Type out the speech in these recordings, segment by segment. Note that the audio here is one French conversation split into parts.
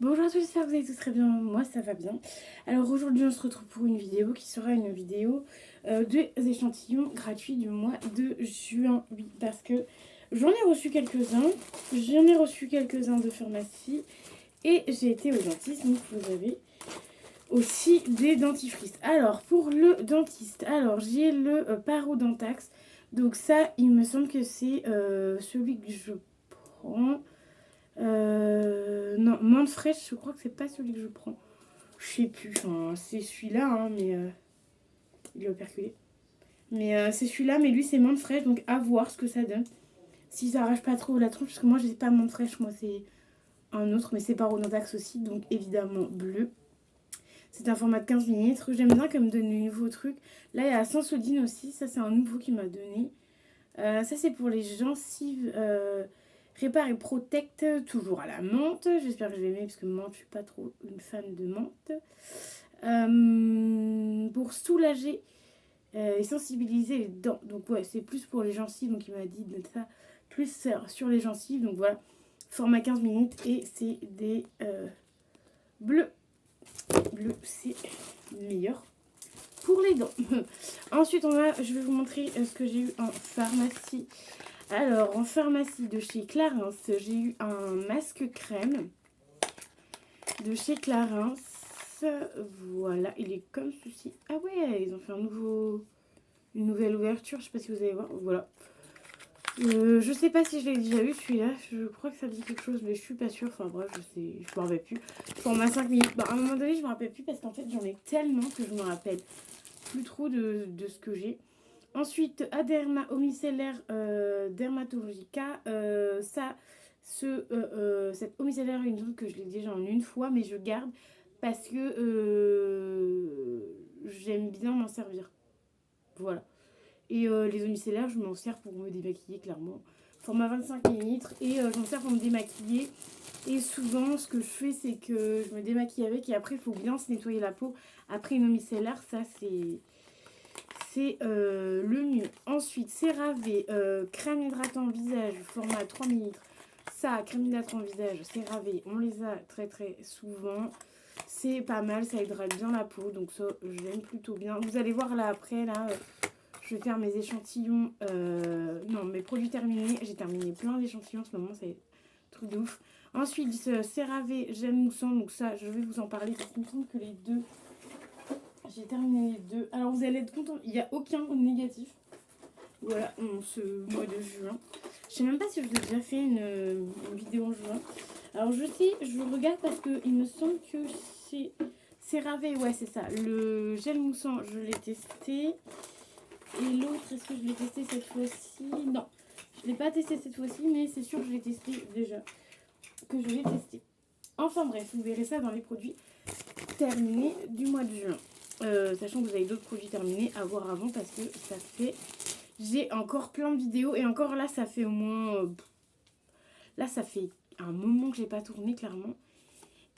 Bonjour à tous, j'espère que vous allez tous très bien, moi ça va bien. Alors aujourd'hui on se retrouve pour une vidéo qui sera une vidéo des échantillons gratuits du mois de juin. Oui, parce que j'en ai reçu quelques-uns, de pharmacie et j'ai été au dentiste, donc vous avez aussi des dentifrices. Alors pour le dentiste, alors j'ai le Parodontax, donc ça il me semble que c'est celui que je prends. Non, menthe fraîche, je crois que c'est pas celui que je prends. Je sais plus, enfin, c'est celui-là, hein, mais il est operculé. Mais c'est celui-là, mais lui c'est menthe fraîche, donc à voir ce que ça donne. Si ça arrache pas trop la tronche, parce que moi j'ai pas menthe fraîche, moi c'est un autre, mais c'est Parodontax aussi, donc évidemment bleu. C'est un format de 15 millilitres. J'aime bien comme donne de nouveaux trucs. Là il y a Sensodyne aussi, ça c'est un nouveau qui m'a donné. Ça c'est pour les gencives. Répare et protecte, toujours à la menthe. J'espère que je vais aimer parce que menthe, je suis pas trop une fan de menthe. Pour soulager et sensibiliser les dents. Donc ouais, c'est plus pour les gencives. Donc il m'a dit de ça plus sur les gencives. Donc voilà, format 15 minutes et c'est des bleus. Bleu, c'est meilleur pour les dents. Ensuite, je vais vous montrer ce que j'ai eu en pharmacie. Alors, en pharmacie de chez Clarins, j'ai eu un masque crème de chez Clarins. Voilà, il est comme ceci. Ah ouais, ils ont fait une nouvelle ouverture, je sais pas si vous allez voir. Voilà. Je sais pas si je l'ai déjà eu celui-là. Je crois que ça dit quelque chose, mais je suis pas sûre. Enfin bref, je me rappelle plus. Format 5 minutes. Bah, à un moment donné, je me rappelle plus parce qu'en fait, j'en ai tellement que je me rappelle plus trop de ce que j'ai. Ensuite, Aderma homicellaire dermatologica. Cette homicellaire, il me semble que je l'ai déjà en une fois, mais je garde parce que j'aime bien m'en servir. Voilà. Et les homicellaires, je m'en sers pour me démaquiller, clairement. Format 25 millilitres. Et je m'en sers pour me démaquiller. Et souvent, ce que je fais, c'est que je me démaquille avec. Et après, il faut bien se nettoyer la peau. Après une homicellaire, ça, c'est le mieux. Ensuite, CeraVe, crème hydratant visage, format 3 millilitres. Ça, crème hydratant visage, CeraVe, on les a très très souvent. C'est pas mal, ça hydrate bien la peau, donc ça, j'aime plutôt bien. Vous allez voir là après, là, je vais faire mes échantillons. Non, mes produits terminés. J'ai terminé plein d'échantillons en ce moment, c'est un truc de ouf. Ensuite, CeraVe, gel moussant, donc ça, je vais vous en parler parce qu'il me semble que les deux j'ai terminé les deux. Alors vous allez être content, il n'y a aucun négatif. Voilà, ce mois de juin. Je sais même pas si je vous ai déjà fait une vidéo en juin. Alors je sais, je regarde parce qu'il me semble que c'est CeraVe, ouais c'est ça. Le gel moussant, je l'ai testé. Et l'autre, est-ce que je l'ai testé cette fois-ci? Non, je ne l'ai pas testé cette fois-ci, mais c'est sûr que je l'ai testé déjà. Que je l'ai testé. Enfin bref, vous verrez ça dans les produits terminés du mois de juin. Sachant que vous avez d'autres produits terminés à voir avant parce que ça fait... J'ai encore plein de vidéos et encore là ça fait au moins... là ça fait un moment que j'ai pas tourné clairement.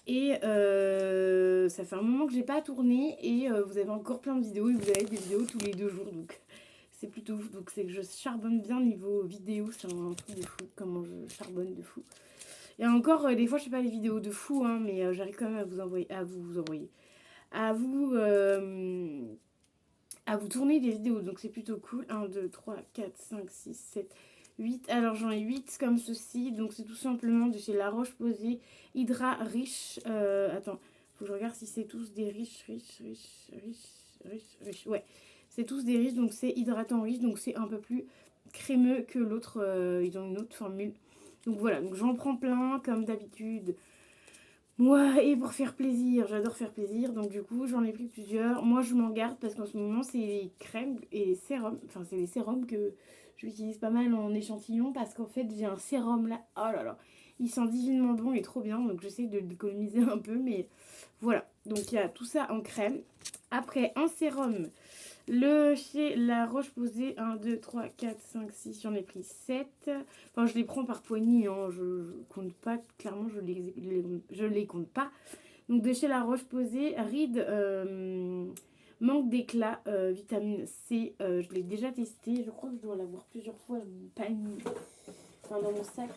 Et ça fait un moment que j'ai pas tourné et vous avez encore plein de vidéos et vous avez des vidéos tous les 2 jours donc c'est plutôt ouf. Donc c'est que je charbonne bien niveau vidéo, c'est un truc de fou comment je charbonne de fou. Et encore des fois je fais pas les vidéos de fou hein, mais j'arrive quand même à vous envoyer, à vous tourner des vidéos. Donc c'est plutôt cool. 1, 2, 3, 4, 5, 6, 7, 8. Alors j'en ai 8 comme ceci. Donc c'est tout simplement de chez La Roche-Posay. Hydra riche. Attends, faut que je regarde si c'est tous des riches. Ouais, c'est tous des riches. Donc c'est hydratant riche. Donc c'est un peu plus crémeux que l'autre. Ils ont une autre formule. Donc voilà, donc j'en prends plein comme d'habitude. Moi, et pour faire plaisir, j'adore faire plaisir, donc du coup j'en ai pris plusieurs. Moi je m'en garde parce qu'en ce moment c'est les crèmes et les sérums, enfin c'est les sérums que j'utilise pas mal en échantillon parce qu'en fait j'ai un sérum là, oh là là, il sent divinement bon et trop bien, donc j'essaie de l'économiser un peu, mais voilà. Donc il y a tout ça en crème. Après en sérum, chez La Roche-Posay, 1, 2, 3, 4, 5, 6, j'en ai pris 7. Enfin, je les prends par poignée, hein, je compte pas, clairement, je les compte pas. Donc, de chez La Roche-Posay, Ride, manque d'éclat, vitamine C, je l'ai déjà testé. Je crois que je dois l'avoir plusieurs fois dans mon panier, enfin dans mon sac.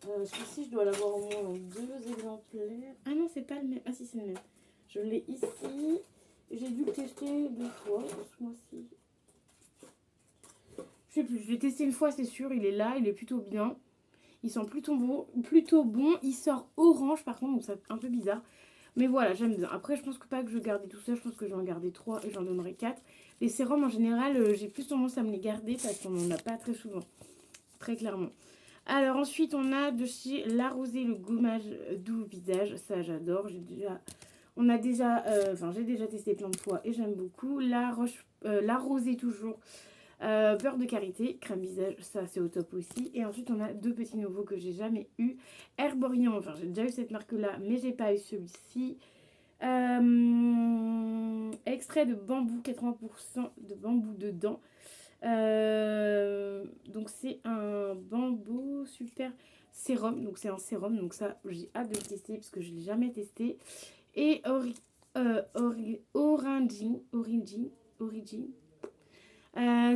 Celui-ci, je dois l'avoir au moins en 2 exemplaires. pas le même. Ah si, c'est le même. Je l'ai ici. J'ai dû le tester 2 fois ce mois-ci. Je sais plus, je l'ai testé une fois, c'est sûr. Il est là, il est plutôt bien. Il sent plutôt bon. Il sort orange par contre, donc c'est un peu bizarre. Mais voilà, j'aime bien. Après, je pense que pas que je garder tout ça. Je pense que je vais en garder 3 et j'en donnerai 4. Les sérums, en général, j'ai plus tendance à me les garder parce qu'on n'en a pas très souvent. Très clairement. Alors ensuite, on a de chez La Rosée le gommage doux visage. Ça, j'adore. J'ai déjà testé plein de fois et j'aime beaucoup. La Rosée toujours. Beurre de karité, crème visage, ça c'est au top aussi. Et ensuite on a 2 petits nouveaux que j'ai jamais eu. Herborian, enfin j'ai déjà eu cette marque là, mais j'ai pas eu celui-ci. Extrait de bambou, 80% de bambou dedans. Donc c'est un bambou super sérum, donc c'est un sérum, donc ça j'ai hâte de le tester parce que je l'ai jamais testé. Et Origin.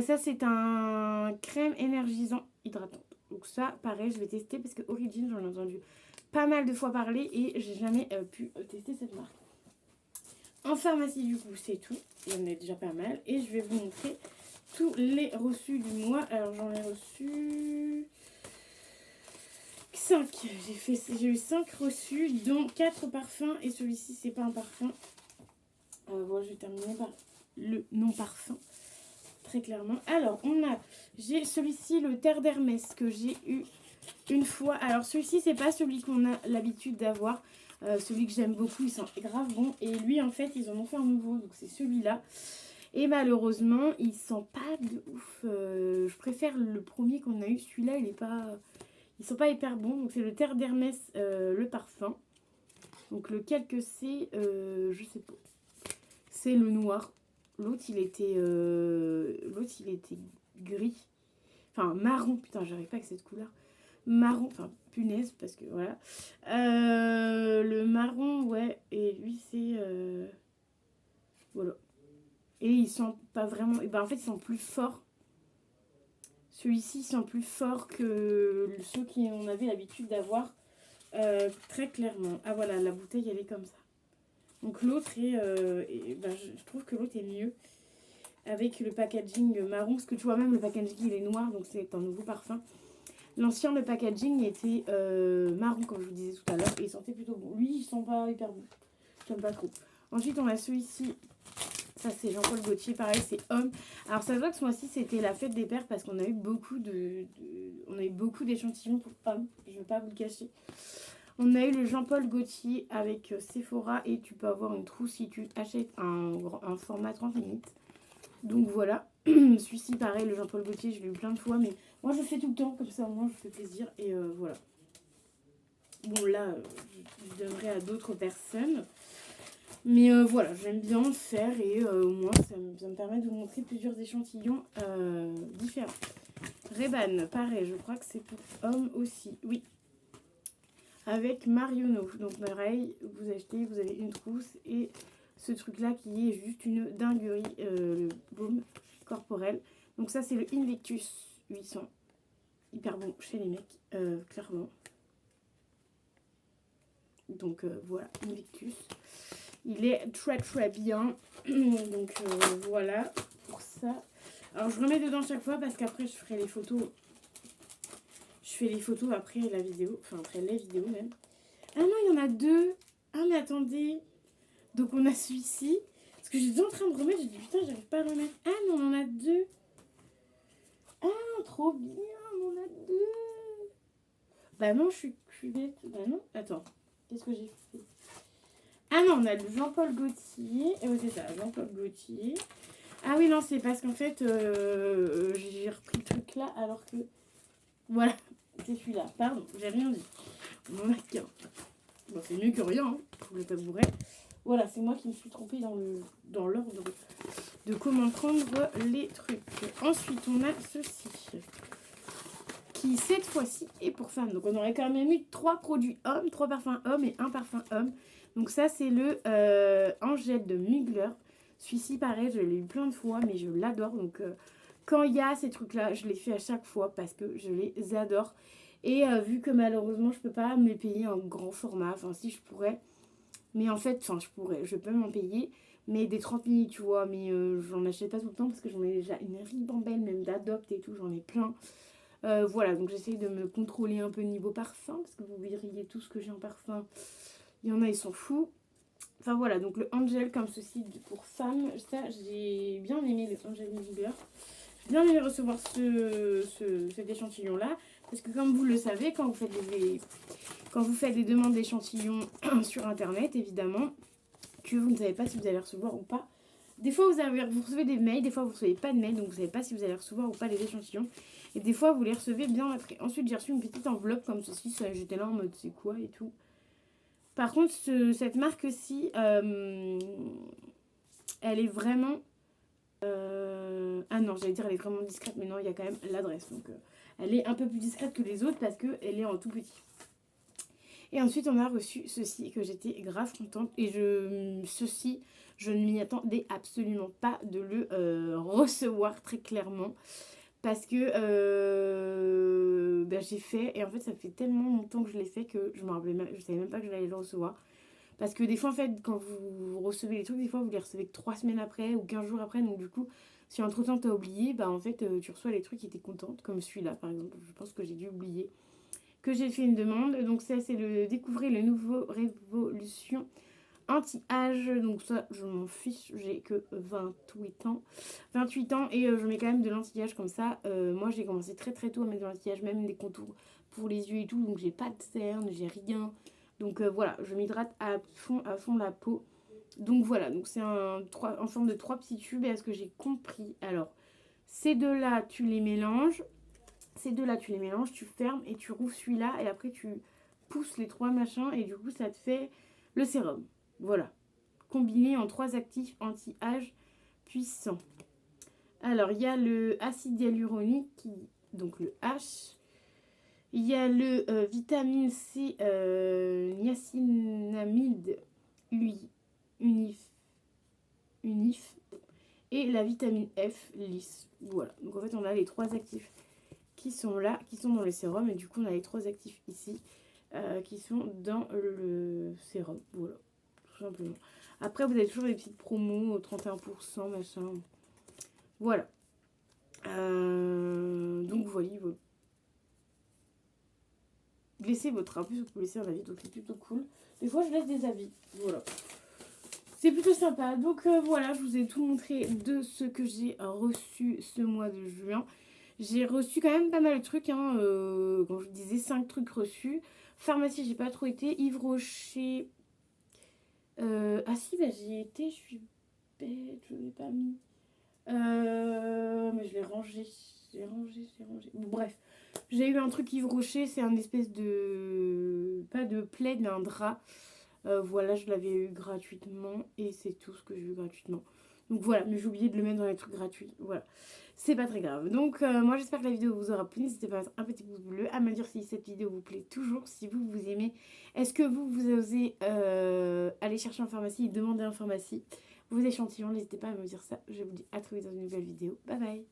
Ça c'est un crème énergisant hydratant. Donc ça pareil je vais tester parce que Origin j'en ai entendu pas mal de fois parler et j'ai jamais pu tester cette marque. En pharmacie du coup c'est tout, il y en a déjà pas mal et je vais vous montrer tous les reçus du mois. Alors j'en ai reçu 5. J'ai eu 5 reçus dont 4 parfums et celui-ci c'est pas un parfum. Voilà, je vais terminer par le non parfum. Très clairement. Alors, j'ai celui-ci, le Terre d'Hermès, que j'ai eu une fois. Alors, celui-ci, c'est pas celui qu'on a l'habitude d'avoir. Celui que j'aime beaucoup, il sent grave bon. Et lui, en fait, ils en ont fait un nouveau. Donc, c'est celui-là. Et malheureusement, il sent pas de ouf. Je préfère le premier qu'on a eu. Celui-là, il sent pas hyper bon. Donc, c'est le Terre d'Hermès, le parfum. Donc, lequel que c'est, je sais pas. C'est le noir. L'autre, il était gris. Enfin, marron. Putain, j'arrive pas avec cette couleur. Marron. Enfin, punaise, parce que voilà. Le marron, ouais. Et lui, c'est... voilà. Et il sent pas vraiment... Et ben, en fait, il sent plus fort. Celui-ci sent plus fort que ceux qu'on avait l'habitude d'avoir. Très clairement. Ah, voilà, la bouteille, elle est comme ça. Donc l'autre je trouve que l'autre est mieux avec le packaging marron, parce que tu vois même le packaging il est noir, donc c'est un nouveau parfum. L'ancien, le packaging était marron comme je vous disais tout à l'heure et il sentait plutôt bon. Lui il sent pas hyper bon, j'aime pas trop. Ensuite on a celui-ci, ça c'est Jean-Paul Gaultier, pareil c'est homme. Alors ça se voit que ce mois-ci c'était la fête des pères parce qu'on a eu beaucoup d'échantillons pour hommes, je vais pas vous le cacher. On a eu le Jean-Paul Gaultier avec Sephora et tu peux avoir une trousse si tu achètes un format 30 minutes. Donc voilà, celui-ci pareil, le Jean-Paul Gaultier, je l'ai eu plein de fois, mais moi je le fais tout le temps, comme ça au moins je fais plaisir et voilà. Bon là, je donnerai à d'autres personnes, mais voilà, j'aime bien le faire et au moins ça me permet de vous montrer plusieurs échantillons différents. Ray-Ban, pareil, je crois que c'est pour hommes aussi, oui. Avec Marionneau. Donc pareil, vous achetez, vous avez une trousse et ce truc là qui est juste une dinguerie, le baume corporel. Donc ça c'est le Invictus 800. Hyper bon chez les mecs, clairement. Donc voilà, Invictus. Il est très très bien. Donc voilà pour ça. Alors je remets dedans chaque fois parce qu'après je ferai les photos. Je fais les photos après la vidéo, enfin après les vidéos même. Ah non, il y en a 2. Ah mais attendez. Donc on a celui-ci. Parce que j'étais en train de remettre, j'ai dit putain, j'arrive pas à le remettre. Ah non, on en a 2. Ah, trop bien, on en a 2. Bah non, je suis bête. Bah non, attends. Qu'est-ce que j'ai fait? Ah non, on a le Jean-Paul Gaultier. Et oui, c'est ça, Jean-Paul Gaultier. Ah oui, non, c'est parce qu'en fait, j'ai repris le truc là alors que... Voilà. C'est celui-là. Pardon, j'ai rien dit. On en a qu'un. Bon, c'est mieux que rien, hein, je le t'avouerai. Voilà, c'est moi qui me suis trompée dans l'ordre de comment prendre les trucs. Ensuite, on a ceci. Qui, cette fois-ci, est pour femmes. Donc, on aurait quand même eu 3 produits hommes, 3 parfums hommes et un parfum homme. Donc, ça, c'est le Angèle de Mugler. Celui-ci, pareil, je l'ai eu plein de fois, mais je l'adore. Donc, quand il y a ces trucs-là, je les fais à chaque fois parce que je les adore. Et vu que malheureusement, je peux pas me les payer en grand format. Enfin, si je pourrais, Mais en fait, enfin, je peux m'en payer. Mais des 30 ml, tu vois. Mais j'en achète pas tout le temps parce que j'en ai déjà une ribambelle, même d'Adopt et tout. J'en ai plein. Voilà, donc j'essaye de me contrôler un peu niveau parfum. Parce que vous verriez tout ce que j'ai en parfum. Il y en a, ils sont fous. Enfin voilà, donc le Angel comme ceci pour femmes. Ça, j'ai bien aimé le Angel Vinegar. J'ai bien aimé recevoir cet échantillon-là. Parce que comme vous le savez, quand vous faites des demandes d'échantillons sur internet, évidemment, que vous ne savez pas si vous allez recevoir ou pas. Des fois, vous recevez des mails, des fois, vous ne recevez pas de mails, donc vous ne savez pas si vous allez recevoir ou pas les échantillons. Et des fois, vous les recevez bien après. Ensuite, j'ai reçu une petite enveloppe comme ceci. J'étais là en mode c'est quoi et tout. Par contre, cette marque-ci, elle est vraiment... Ah non, j'allais dire elle est vraiment discrète, mais non, il y a quand même l'adresse. Donc, elle est un peu plus discrète que les autres parce qu'elle est en tout petit. Et ensuite, on a reçu ceci que j'étais grave contente. Et ceci, je ne m'y attendais absolument pas de le recevoir très clairement. Parce que j'ai fait, et en fait ça fait tellement longtemps que je l'ai fait que je savais même pas que j'allais le recevoir. Parce que des fois en fait quand vous recevez les trucs, des fois vous les recevez que 3 semaines après ou 15 jours après. Donc du coup si entre temps t'as oublié, bah en fait tu reçois les trucs et t'es contente. Comme celui-là par exemple, je pense que j'ai dû oublier que j'ai fait une demande. Donc ça c'est découvrir le nouveau Révolution anti-âge, donc ça je m'en fiche, j'ai que 28 ans et je mets quand même de l'anti-âge comme ça. Moi j'ai commencé très très tôt à mettre de l'anti-âge, même des contours pour les yeux et tout, donc j'ai pas de cernes, j'ai rien. Donc voilà, je m'hydrate à fond la peau. Donc voilà, donc c'est en forme de 3 petits tubes. Et à ce que j'ai compris, alors ces deux-là tu les mélanges, tu fermes et tu rouvres celui-là et après tu pousses les 3 machins et du coup ça te fait le sérum. Voilà, combiné en 3 actifs anti-âge puissants. Alors, il y a le acide hyaluronique, donc le H. Il y a le vitamine C niacinamide unif. Et la vitamine F lisse. Voilà, donc en fait, on a les 3 actifs qui sont là, qui sont dans le sérum. Et du coup, on a les 3 actifs ici qui sont dans le sérum. Voilà. Simplement. Après, vous avez toujours des petites promos, 31%, machin. Voilà. Donc, voilà. Laissez votre avis, vous pouvez laisser un avis, donc c'est plutôt cool. Des fois, je laisse des avis. Voilà. C'est plutôt sympa. Donc, voilà, je vous ai tout montré de ce que j'ai reçu ce mois de juin. J'ai reçu quand même pas mal de trucs, hein. Comme je vous disais, 5 trucs reçus. Pharmacie, j'ai pas trop été. Yves Rocher... ah si, bah j'y ai été, je suis bête, je l'ai pas mis. Mais je l'ai rangé. J'ai rangé. Bon, bref, j'ai eu un truc Yves Rocher, c'est un espèce de... Pas de plaid, mais un drap. Voilà, je l'avais eu gratuitement et c'est tout ce que j'ai eu gratuitement. Donc voilà, mais j'ai oublié de le mettre dans les trucs gratuits. Voilà, c'est pas très grave. Donc moi j'espère que la vidéo vous aura plu. N'hésitez pas à mettre un petit pouce bleu, à me dire si cette vidéo vous plaît toujours, si vous aimez. Est-ce que vous osez aller chercher en pharmacie et demander en pharmacie vos échantillons? N'hésitez pas à me dire ça. Je vous dis à très vite dans une nouvelle vidéo. Bye bye.